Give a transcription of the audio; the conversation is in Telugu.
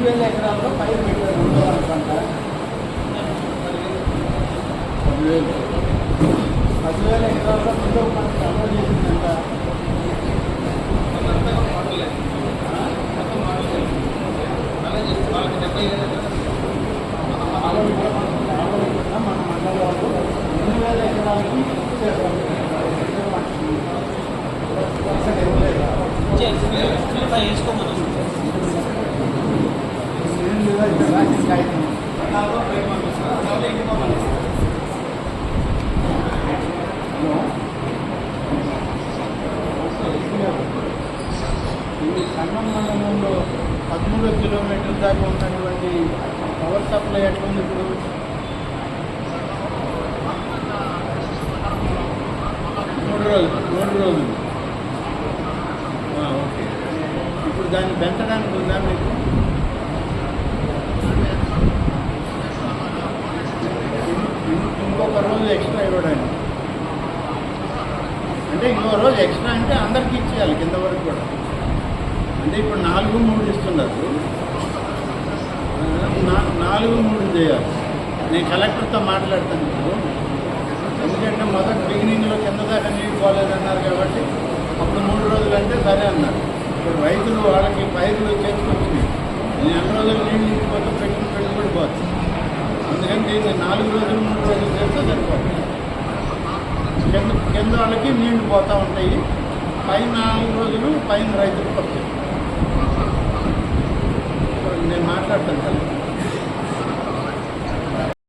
2000 ఎకరాల్లో పైరు పెట్టారు పంట 10,000 ఎకరాల్లో రెండవ పంట అమలు చేసిందంట. మన మండలంలో 8,000 ఎకరాలకి ఖమ్మం మండలంలో 13 కిలోమీటర్ల దాకా ఉన్నటువంటి పవర్ సప్లై ఎట్లుంది ఇప్పుడు? మూడు రోజులు ఓకే. ఇప్పుడు దాన్ని పెంచడానికి ఉందా మీకు? ఇంకొక రోజు ఎక్స్ట్రా ఇవ్వడానికి అంటే ఇంకో రోజు ఎక్స్ట్రా అంటే అందరికీ ఇచ్చేయాలి కింద వరకు కూడా. అంటే ఇప్పుడు 4-3 ఇస్తున్నారు, 4-3 చేయాలి. నేను కలెక్టర్తో మాట్లాడతాను ఇప్పుడు. ఎందుకంటే మొదటి బిగినింగ్లో కింద దాకా నీళ్ళు పోలేదన్నారు కాబట్టి అప్పుడు 3 రోజులు అంటే సరే అన్నారు. ఇప్పుడు రైతులు వాళ్ళకి పైరులు చేసుకొచ్చినాయి, 4 రోజులు నీళ్ళు ఇంటిపోతే పెట్టిన పెట్టుబడి పోతుంది. అందుకని దీన్ని 4 రోజులు 3 రోజులు చేస్తే సరిపోతుంది. కింద వాళ్ళకి నీళ్లు పోతూ ఉంటాయి, పైన 4 రోజులు పైన రైతులకు వస్తాయి. నేను మాట్లాడతాను కదా.